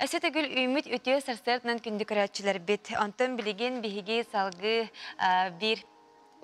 Әсет әгіл үміт өте сарсартынан күнді көрәтшілер бет. Антон білеген бігеге салғы бір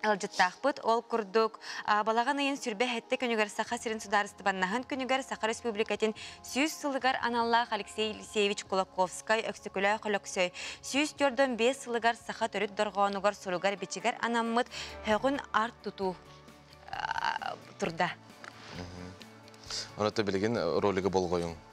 Алжыттақпыт, ол күрдік. Балаған айын сүрбе әтті күнігер Сақа Сирин Сударысты баннағын күнігер Сақа Республикатын сүйіз сылығар аналлақ Алексей Елисеевич Кулаковскай өксікілі құлықсөй. Сүйіз түрдің 5 сылығар Сақа түріт дұрғауынығар сұрығар бечігер анаммыт хөғін арт тұту тұрда. Онаты білеген ролигі бол қойың.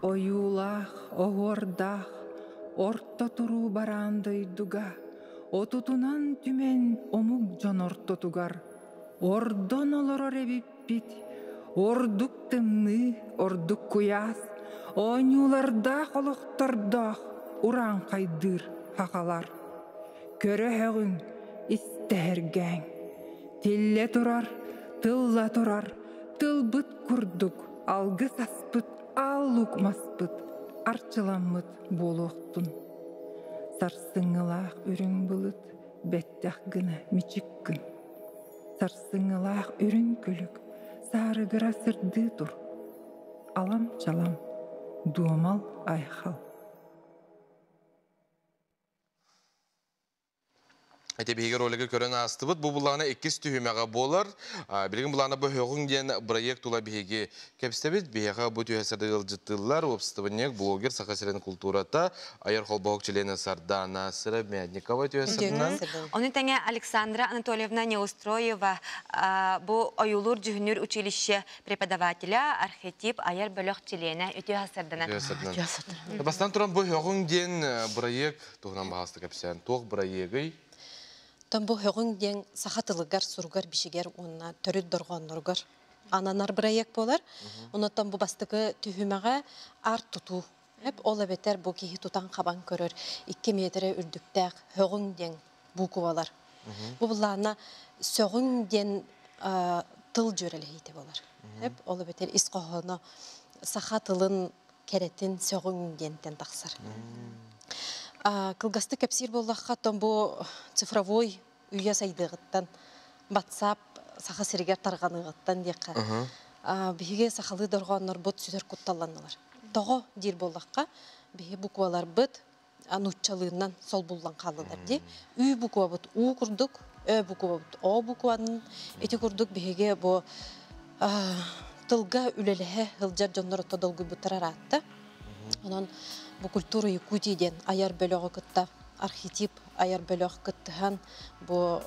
Оюлах, оғордах, орто туру барандайдуга, отутунан түмен омуг жон ортотугар, ордон олорор эбиппит, ордук тымны, ордук куяс, оюлардах олохтордах, уран кайдыр хакалар. Көрө хөгүн истерген, тилле турар, тылла турар, тылбыт курдук, алгы саспыт, аллук маспыт, арчыламмыт болуқтун. Сарсыңылақ үрін бұлыт, бәттәқ гына мичиккін. Сарсыңылақ үрін күлік, сарыгыра сырды тұр. Алам-чалам, дуамал айхал. Әтебеге ролигі көрін астыбыт, бұл бұлағына 2 түйімеға болар. Білген бұлағына бұл хөғін ден проект ұла беге кәпістебет. Беге бұл түйесірді ғылжыттылар. Опстывынек блогер Сақа Сирин культурата айыр қолбауық челені Сардана Сыра Мядникова түйесірінен. Оның тәңе Александра Анатольевна Неустроева бұл ойулур жүхінір училище преподавателя архетип айыр бөліқ челені өте асырдана. Бастан тұран бұл хөғін ден проект тұғынан бағасты кәпістен. Тоқ проекті Там бұл хөғін ден сақатылығар, сұрғар, бішігер, онына төрет дұрғанларғар. Ананар проект болар. Онаттан бұл бастығы түйімеға арт тұту. Ол әбетер бұл кейі тұтан қабан көрір. 2 метрі үрдіктәқ хөғін ден бұқывалар. Бұл бұлағына сөғін ден тыл жөрелі хейті болар. Ол әбетер исқоғына сақатылын кәретін сөғін дентен тақсар. Кылгасты кәпсир боллаққа тон бұл цифровой үйе сайдығыттан, WhatsApp сақа сірігер тарғанығыттан деққа. Біге сақалы дұрғанлар бұд сүдер құтталанылар. Тоғы дер боллаққа біге бұқуалар бұд анутчалығынан сол боллан қалылар де. Үй бұқуа бұд ұ күрдік, ө бұқуа бұд о бұқуанын. Еті күрдік біге бұл тылға үлелігі ғылжар жонлар отта долғы бұттарар атты. Онын bu kulturu Yakutiyden ayar bölüğü kıtta, arxetip ayar bölüğü kıttahan bu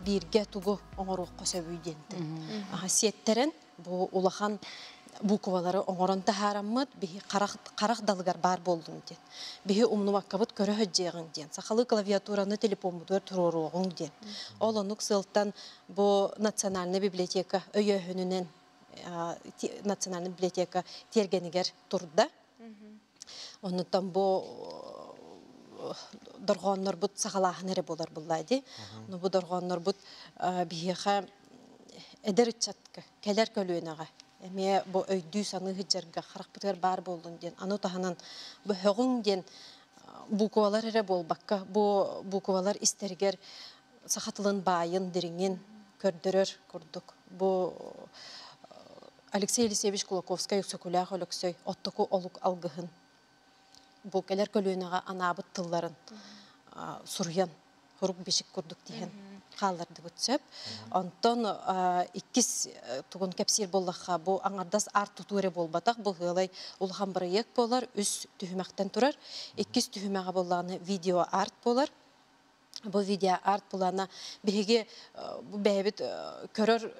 birge tuğu oğuruq qosabüydenti. Siyetteren bu ulağan bu kuvaları oğuran taharamıd, bihi qaraq dalgar bar boldun den. Bihi umnu vakkabıt körü höcceyğin den. Saxalı klaviaturanı telefonmudur tururuğun den. Olanuk sıltan bu Nasionalny biblioteka öyöhününen Nasionalny biblioteka tergeniger turda. Ondan bu dorğanlar bu sağalağınları bolar bullaydı. Bu dorğanlar bu bihiğe ederitçatka keler kölüğünağa. Eme bu öydü sanı hıcarga xaraqbıtgar bar boldun den. Anu tahanan bu höğün den bu kuvalar ere bol bakka. Bu kuvalar isterger saxatılın bayın diringen kördürür kurduk. Bu Alexey Елисеевич Кулаковскай yüksekulah oluksoy ottoku oluk algıhın. бу келер көлүнөгө анабыт тылларын сурьян хурук бешик курдук деген халларды бүтсөп. Онтон иккис тугун кепсир боллакка бу аңардас арт тутуре болбатак бу хылай улхан проект болар, үс түһүмәктен турар. Иккис түһүмәгә болланы видео арт болар. Бу видео арт булана биһиге бу бәбит көрөр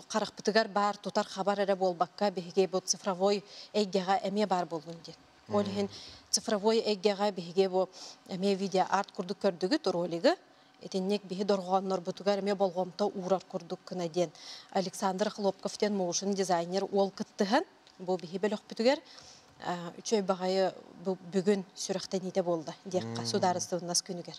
каракпытыгар бар тутар хабар эре болбакка биһиге бу цифровой эйгега эме бар болгон ди. Ол хин цифровой эйгега биһиге бу эме видео арт курдук көрдүгүт ролиги этиннек биһи доргоннор бутугар эме болгомто урар курдук кына ден. Александр Хлопковтен моушн дизайнер ол кыттыган бу биһи белек бүтүгер үчөй багайы бүгүн сүрөктен ите болду диякка сударыстыбынас күнүгер.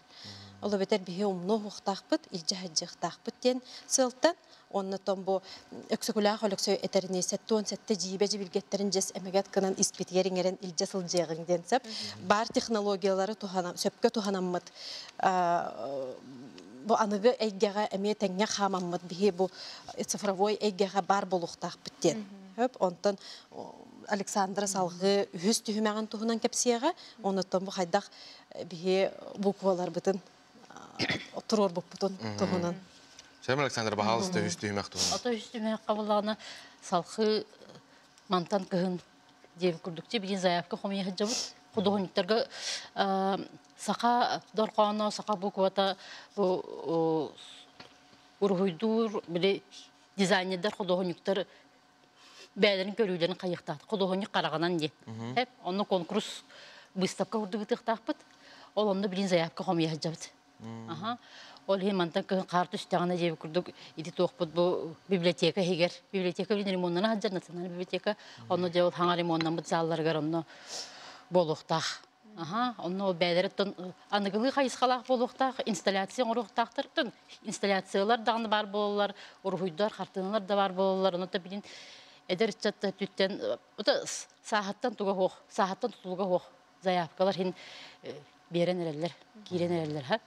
Олы бетер биһи умну хуктакпыт, илжа хаджыктакпыт ден сылтан оннотон бу өксөкүлаах өлөксөй этерине сеттон сетте жибе жибилгеттерин жес эмегет кынан испитиериңерен илжа сылжыгың денсеп бар технологиялары тухана сөпкө туханаммыт бу аныгы эйгега эме теңге хамаммыт биһи бу цифровой эйгега бар болуктакпыт ден. Хөп онтон Александра салгы үз түһүмәгән туһунан кепсиягә, оннотон бу хайдак биһи буквалар битен турор буппутун туһунан. Шәм Александр Бахалысты үз түһүмәк туһун. Ата үз түһүмәк кабыллагына салгы мантан кыһын дип күрдүкче бигин заявка хомия хаҗабыт. Художниктарга сака дорканы, сака буквата бу ургуйдур биле дизайнерлар художниктар бәдерин көрүлөрүн кайыктат. Художник караганан ди. Хеп, онны конкурс выставка урдугы тактапыт. Ол онны билин заявка хомия хаҗабыт. Аха. Ол хемантан карт үстәгенә җәйбе күрдек. Иде тохпут бу библиотека хегер. Библиотека билен ремонтны хаҗар националь библиотека. Онны җәү хаңа ремонтны бит залларга онны болуктак. Аха, онны бәдереттен аныгылы кайыскалак болуктак, инсталляция уруктактыр. Инсталляциялар дагы бар болалар, ургуйдар, хартыналар да бар болалар. Онны да билин эдерчатта түттен сааттан туга хох, сааттан тутулга хох. Заявкалар хин берен эрелер, кирен эрелер ха.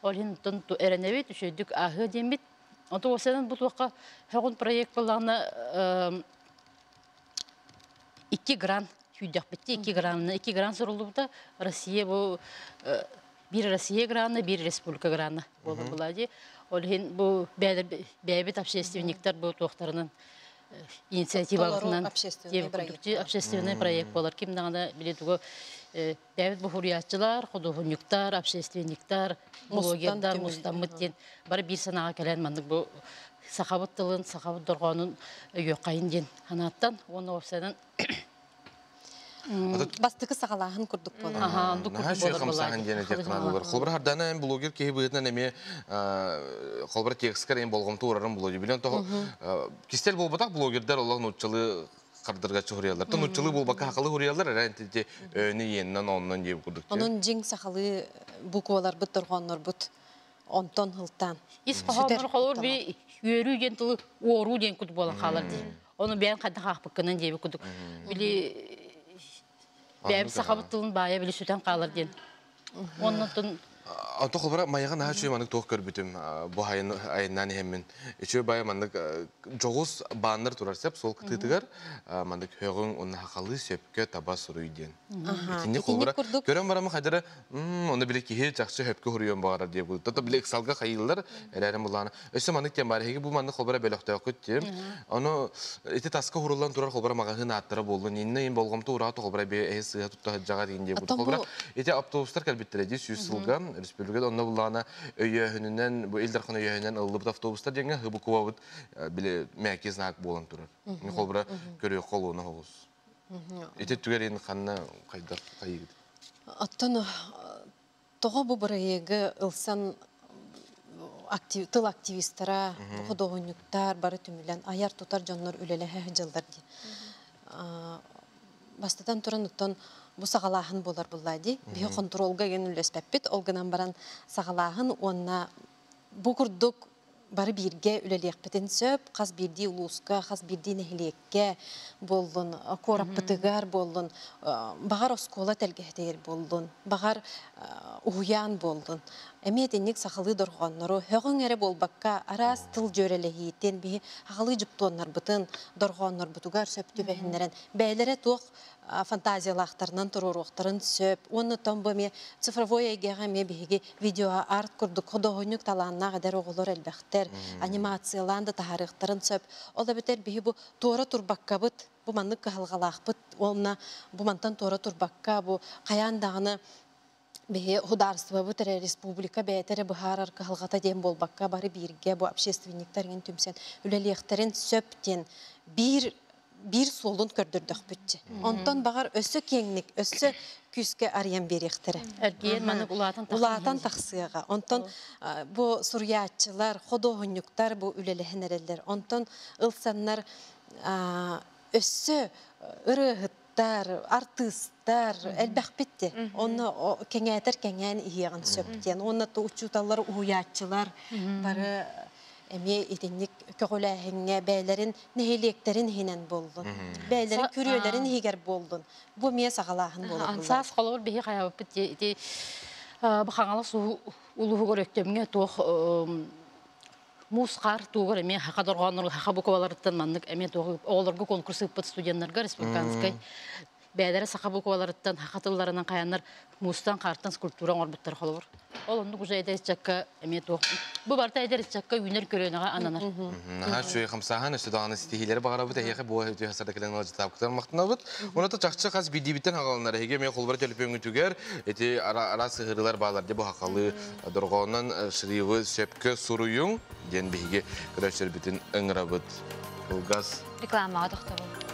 Ол хин тон эренеби түшөдүк ахы демит. Ото осенен бу туакка хагын проект болганы 2 грант хүддәк битти, 2 грант сорулды. Россия бу бир Россия гранты, бир республика гранты болду булади. Ол хин бу бәбит общественниктер бу туактарынын инициативаларынан общественный проект болар. Ким дагы билетуго бәбит бу хуриятчылар, художниктар, общественниктар, блогерлар, мустаммыттен бар бир санага келен мандык бу сахабыт тылын, сахабыт доргонун өйөкайын ден ханаттан оны офсенен Бастыкы сагалаһын курдук болар. Аха, ду Наһа шөй хамсаһын дене текнан булар. Холбар хардана эн блогер ки быйтна неме холбар текскер эн болгом турарын блогер билен то кистел болбатак блогердер Аллах нутчылы кардырга чуриялар. То нутчылы болбака хакылы хуриялар рентите өне еннен оннан деп курдук. Онун жиң сахалы буквалар бит торгоннор бут онтон хылтан. Ис кахалар холор би үйрүү жентылы оруу ден кут бола калар ди. Оны бен кайда хакпыккынан деп кудук. Били бәбі сақабыттылын бая білі сүтен қалыр ден. Оннатын... Антон холбара маяға наға чөй мандық тоқ көрбітім бұ айынан емін. Чөй бая мандық жоғыз бағындар тұрар сәп, сол кітігігер мандық хөғің оны хақалы сөпке таба сұру ден. Итінне холбара көрен барамы қайдары, оны біле кейі жақшы хөпке хұрыйон бағарар деп бұлды. Тата біле қысалға қайылылар әрәрім бұлағына. Өсі мандық тен бары, хеге бұл мандық холбара бәліқті өкіт дем. Оны еті тасқа хұрылан тұрар холбара мағағын аттыры болды. Нені ең болғымты ұраты холбара бе әйі сыға тұтта жаға деген деп бұлды. Холбара еті автобустар кәлбеттіреді сүйіс сылға республикада онна булана өйөһүнүнөн бу илдархан өйөһүнөн ыллыбыт автобустар деңе хыбы кубабыт биле мәке знак болон турар. Мен холбара көрөй колуна хогус. Ите түгерин ханна кайда кайыгы. Аттан тога бу проекты ылсан тыл активисттара, художниктар бары түмүлен аяр тутар жоннор үлелеһе жылдар ди. Бастадан туран оттон бу сагалаһын болар буллады. Бие контролга ген үлеспеппит, олгынан баран сагалаһын онна бу курдук бары бирге үлелеекпетен сөп, каз бирди улуска, каз бирди нехилекке болдун, кораппытыгар болдун, багар оскола телгехтер болдун, багар уян болдун. Эметенник сахалы доргоннору хөгөн эре болбакка арас тыл жөрелехитен би хагалы жуптоннар бытын доргоннор бутугар сөптү бехиннерен бәйлере тук фантазиялақтарынан тұруруқтарын сөп. Оны томбы ме цифровой егеға ме беге видео арт күрдік. Құдығынық таланына қадар оғылыр әлбәқтер, анимацияланды тахарықтарын сөп. Ола бітер беге бұл туара турбаққа бұд, бұл маннық қағылғалақ бұд, олына бұл мантан туара турбаққа, бұл қаяндағыны бе хударство бутер республика бетер бахар калгата дем болбакка бары бирге бу общественниктарген түмсен үлелехтерин сөптен бир солун көрдүрдүк бүтчү. Онтон багар өсө кеңник, өсө күскө арыян берехтере. Эрген манык улаатан таксыга. Онтон бу сурьячылар, ходогонюктар бу үлелехенерелер. Онтон ылсаннар өсө ырыгыт артисттар әлбәқ бітті. Оны кәңәтір кәңән иеғін сөптен. Оны ұчуталар, ұятчылар бары әме етенік көғіләхіңе бәйлерін нәйлектерін хенен болдun. Бәйлерін күрелерін хегер болдun. Бұ мие сағалағын болдun. Ансас қолығыр бейі қаябы бітті. Бұқаңалы ұлығы көректемге тоқ Мусқар туғыр әме хақадырғаныр, хақабуковаларыттан маңнық әме тоғы оғылырғы конкурсы ұппыт студенттарға республиканскай бәдәрі сақабуковаларыттан хақатыларынан қаяныр мустан қарттан скульптура орбыттар қолығыр. Ол онды құжа әдәріс жаққа әме тоғы. Бұ барта әдәріс жаққа үйнер көренеға ананар. Шөй қымсаған үстідағаны стихилері бағара бұд, әйеқі бұға өте қасарда кәлен алжы тапқытар мақтына бұд. Оны та жақшы қаз бейдебіттен хағалынар. Әйге мен қолбары төліпен үтігер, әте ара сығырылар бағалар деп хақалы дұрғауынан шырығы сөпкі сұруың ден бейге күрәшер бітін ыңыра бұд. Ұлғаз. Рекламаға доқтабыл.